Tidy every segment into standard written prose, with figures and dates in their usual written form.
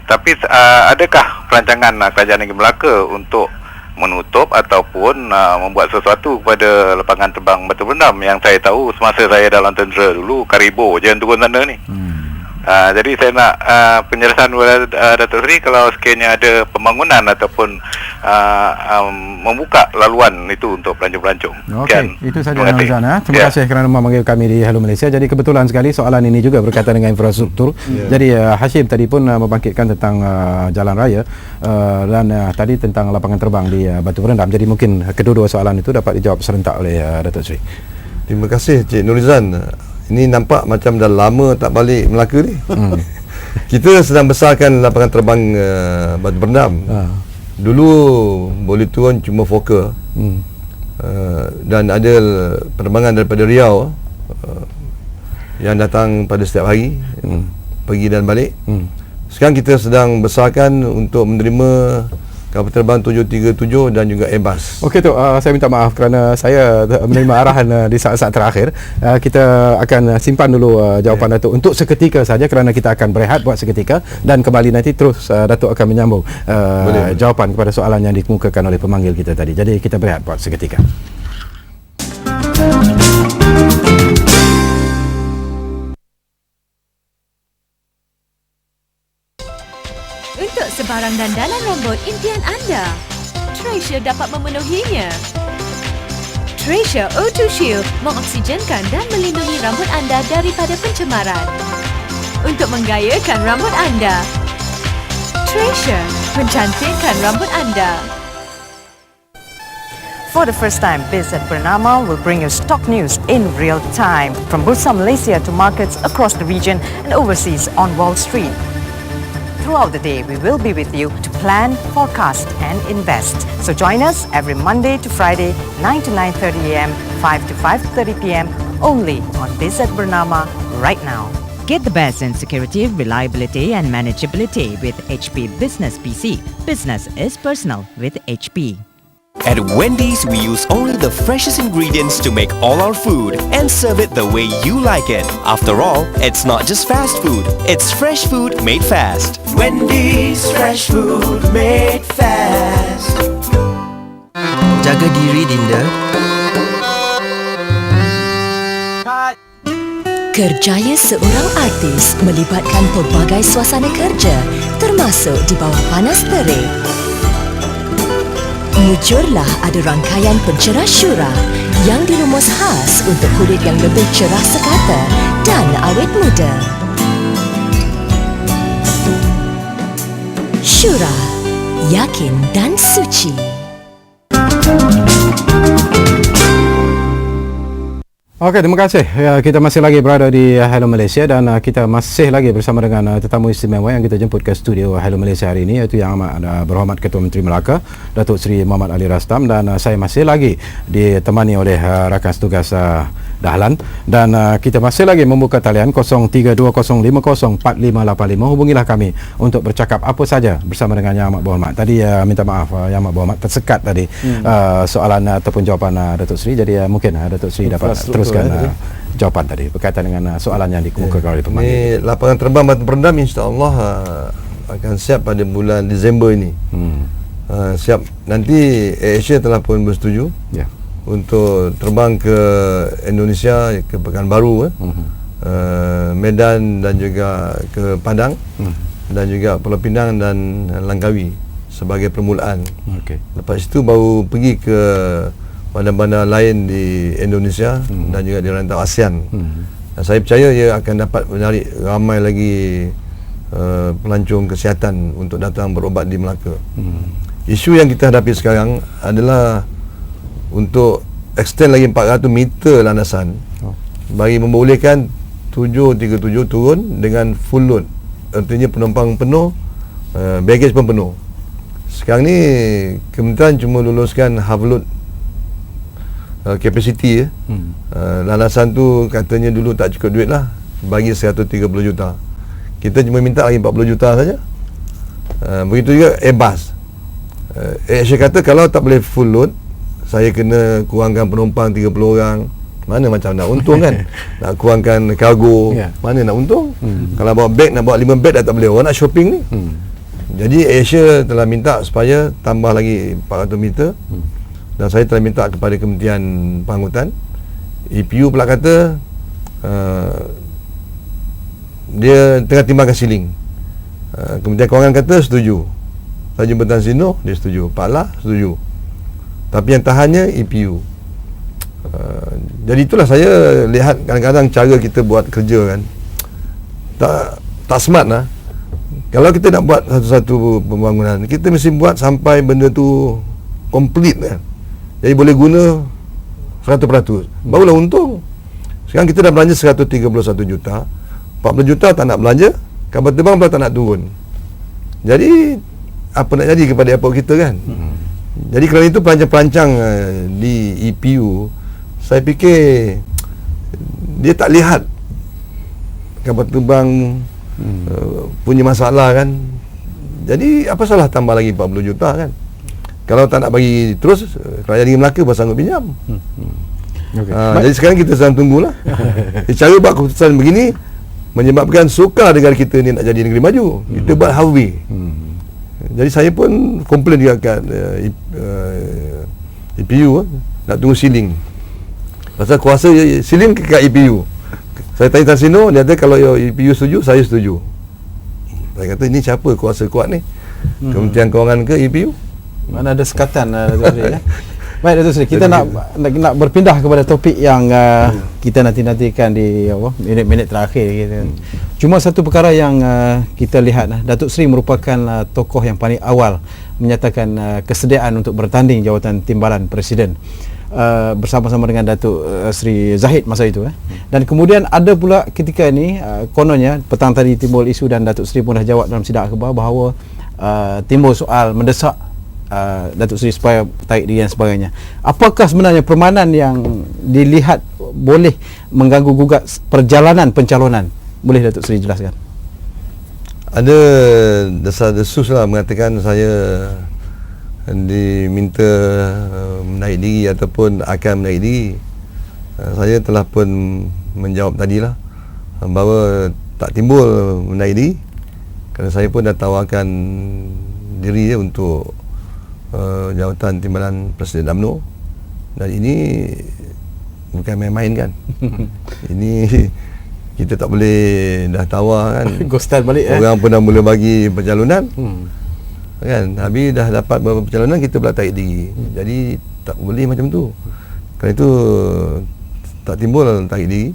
Tapi adakah perancangan Kerajaan Negeri Melaka untuk menutup ataupun membuat sesuatu kepada lapangan terbang Batu Berendam? Yang saya tahu semasa saya dalam tentera dulu, Karibo je yang turun sana ni. Jadi saya nak penjelasan Datuk Seri kalau sekiranya ada pembangunan ataupun membuka laluan itu untuk pelancong-pelancong. Okey, itu saja Razan. Terima kasih kerana memanggil kami di Hello Malaysia. Jadi kebetulan sekali soalan ini juga berkaitan dengan infrastruktur. Jadi Hashim tadi pun membangkitkan tentang jalan raya dan tadi tentang lapangan terbang di Batu Berendam. Jadi mungkin kedua-dua soalan itu dapat dijawab serentak oleh Datuk Seri. Terima kasih Cik Nurizan. Ini nampak macam dah lama tak balik Melaka ni. Kita sedang besarkan lapangan terbang Batu Berendam. Dulu boleh turun cuma Fokker. Dan ada penerbangan daripada Riau yang datang pada setiap hari, pergi dan balik. Sekarang kita sedang besarkan untuk menerima kapal terbang 737 dan juga Airbus. Okey tu, saya minta maaf kerana saya menerima arahan di saat-saat terakhir. Kita akan simpan dulu jawapan Datuk untuk seketika saja kerana kita akan berehat buat seketika dan kembali nanti terus Datuk akan menyambung jawapan kepada soalan yang dikemukakan oleh pemanggil kita tadi. Jadi kita berehat buat seketika. Untuk sebarang dandanan rambut impian anda, Treasure dapat memenuhinya. Treasure O2 Shield mengoksigenkan dan melindungi rambut anda daripada pencemaran. Untuk menggayakan rambut anda, Treasure mencantikkan rambut anda. For the first time, Biz at Bernama will bring you stock news in real time from Bursa Malaysia to markets across the region and overseas on Wall Street. Throughout the day, we will be with you to plan, forecast and invest. So join us every Monday to Friday, 9 to 9:30 a.m., 5 to 5:30 p.m. only on Biz at Bernama right now. Get the best in security, reliability and manageability with HP Business PC. Business is personal with HP. At Wendy's, we use only the freshest ingredients to make all our food and serve it the way you like it. After all, it's not just fast food, it's fresh food made fast. Wendy's, fresh food made fast. Jaga diri, Dinda. Kerjaya seorang artis melibatkan pelbagai suasana kerja, termasuk di bawah panas terik. Mujurlah ada rangkaian pencerah syurah yang dirumus khas untuk kulit yang lebih cerah sekata dan awet muda. Syurah, yakin dan suci. Okey, terima kasih. Kita masih lagi berada di Hello Malaysia dan kita masih lagi bersama dengan tetamu istimewa yang kita jemput ke studio Hello Malaysia hari ini, iaitu Yang Amat Berhormat Ketua Menteri Melaka, Datuk Seri Muhammad Ali Rastam, dan saya masih lagi ditemani oleh rakan setugas Dahlan, dan kita masih lagi membuka talian 0320504585. Hubungilah kami untuk bercakap apa saja bersama dengan Yang Amat Berhormat. Tadi minta maaf Yang Amat Berhormat tersekat tadi soalan ataupun jawapan Datuk Seri, jadi mungkin Datuk Seri dapat teruskan jawapan tadi berkaitan dengan soalan yang dikemukakan oleh pemanggil. Ini lapangan terbang Batu Berendam insya-Allah akan siap pada bulan Disember ini. Siap. Nanti Asia telah pun bersetuju untuk terbang ke Indonesia, ke Pekanbaru, Medan dan juga ke Padang, dan juga Pulau Pinang dan Langkawi sebagai permulaan. Lepas itu baru pergi ke bandar-bandar lain di Indonesia dan juga di rantau ASEAN. Dan saya percaya ia akan dapat menarik ramai lagi pelancong kesihatan untuk datang berobat di Melaka. Isu yang kita hadapi sekarang adalah untuk extend lagi 400 meter landasan bagi membolehkan 737 turun dengan full load, artinya penumpang penuh, baggage pun penuh. Sekarang ni Kementerian cuma luluskan half load capacity. Landasan tu katanya dulu tak cukup duit lah, bagi 130 juta. Kita cuma minta lagi 40 juta saja. Begitu juga Airbus. Asia kata kalau tak boleh full load, saya kena kurangkan penumpang 30 orang. Mana macam nak untung kan? Nak kurangkan kargo, mana nak untung? Kalau bawa beg, nak bawa 5 beg dah tak boleh. Orang nak shopping ni. Jadi Asia telah minta supaya tambah lagi 400 meter dan saya telah minta kepada Kementerian Pangangkutan. EPU pula kata dia tengah timbangkan ceiling. Kementerian Kewangan kata setuju. Saya jumpa Tan Sri Noh, dia setuju. Pak Lah setuju. Tapi yang tahannya EPU. Jadi itulah saya lihat kadang-kadang cara kita buat kerja kan tak smart lah. Kalau kita nak buat satu-satu pembangunan, kita mesti buat sampai benda tu complete kan. Jadi boleh guna 100%. Barulah untung. Sekarang kita dah belanja 131 juta, 40 juta tak nak belanja, kapal terbang pula tak nak turun. Jadi apa nak jadi kepada airport kita kan? Jadi kerana itu perancang-perancang di EPU, saya fikir dia tak lihat kapal terbang punya masalah kan. Jadi apa salah tambah lagi 40 juta kan? Kalau tak nak bagi terus, Kerajaan Negeri Melaka bersanggup pinjam. Jadi sekarang kita sedang tunggulah. Cara buat keputusan begini menyebabkan sukar negara kita ni nak jadi negeri maju. Kita buat halfway. Jadi saya pun komplain juga kat EPU nak tunggu ceiling. Pasal kuasa ceiling kat EPU. Saya tanya Tan Sri Noh, dia kata kalau EPU setuju, saya setuju. Saya kata ini siapa kuasa kuat ni? Kementerian Kewangan ke EPU? Mana ada sekatan Datuk Seri ya. Baik Datuk Seri, kita nak berpindah kepada topik yang kita nanti-nantikan di minit-minit terakhir kita. Cuma satu perkara yang kita lihat, Datuk Seri merupakan tokoh yang paling awal menyatakan kesediaan untuk bertanding jawatan timbalan Presiden bersama-sama dengan Datuk Seri Zahid masa itu. Dan kemudian ada pula ketika ini kononnya petang tadi timbul isu dan Datuk Seri pun dah jawab dalam sidang akhbar bahawa timbul soal mendesak Datuk Seri supaya tarik diri dan sebagainya. Apakah sebenarnya permainan yang dilihat boleh mengganggu gugat perjalanan pencalonan? Boleh Datuk Seri jelaskan? Ada desas-desus lah mengatakan saya diminta menaik diri ataupun akan menaik diri. Saya telah pun menjawab tadilah bahawa tak timbul menaik diri kerana saya pun dah tawarkan diri untuk jawatan timbalan Presiden UMNO dan ini bukan main-main kan. Ini kita tak boleh dah tawar kan. Ghostan balik orang pun dah mula bagi pencalonan kan, habis dah dapat beberapa pencalonan kita pula tarik diri. Jadi tak boleh macam tu. Kerana itu tak timbul tarik diri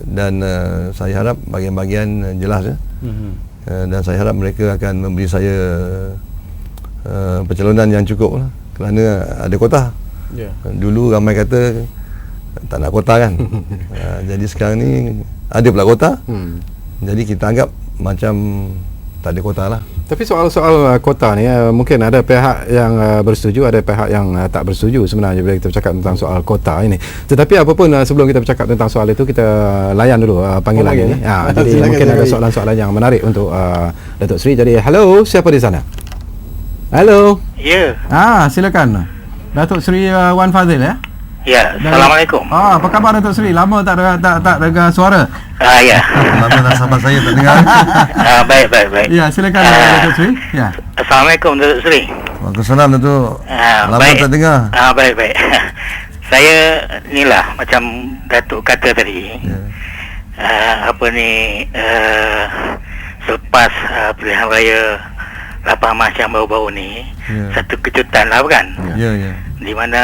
dan saya harap bahagian-bahagian jelas dan saya harap mereka akan memberi saya pencalonan yang cukup lah, kerana ada kota. Dulu ramai kata tak nak kota kan. Jadi sekarang ni ada pula kota. Jadi kita anggap macam tak ada kota lah. Tapi soal-soal kota ni mungkin ada pihak yang bersetuju, ada pihak yang tak bersetuju sebenarnya bila kita bercakap tentang soal kota ini. Tetapi apapun sebelum kita bercakap tentang soal itu, kita layan dulu panggilan ini. Jadi mungkin ada soalan-soalan yang menarik untuk Datuk Seri. Jadi hello, siapa di sana? Hello. Ya. Silakan. Datuk Seri Wan Fazil ya? Ya, Assalamualaikum. Apa khabar Datuk Seri? Lama tak dengar suara. Ya. Lama dah sahabat saya tak dengar. Baik. Ya, silakan Datuk Seri. Ya. Assalamualaikum Datuk Seri. Waalaikumsalam Datuk. Lama baik. tak dengar. Baik. Saya inilah macam Datuk kata tadi. Selepas pilihan raya 8 Mac yang baru-baru ni, satu kejutan lah kan. Di mana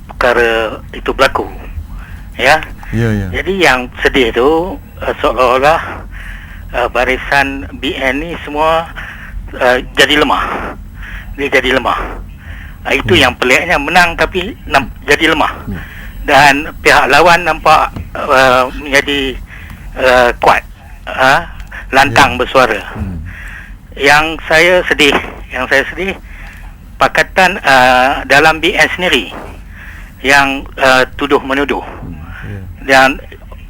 perkara itu berlaku. Ya. Jadi yang sedih tu seolah-olah barisan BN ni semua jadi lemah. Dia jadi lemah. Itu yang peliknya, menang tapi jadi lemah. Dan pihak lawan nampak menjadi kuat, lantang bersuara. Yang saya sedih pakatan dalam BN sendiri yang tuduh menuduh. Dan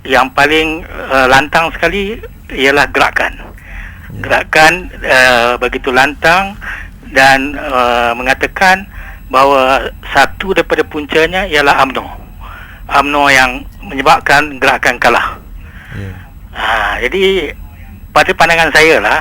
yang paling lantang sekali ialah gerakan begitu lantang dan mengatakan bahawa satu daripada puncanya ialah UMNO yang menyebabkan gerakan kalah. Jadi pada pandangan saya lah,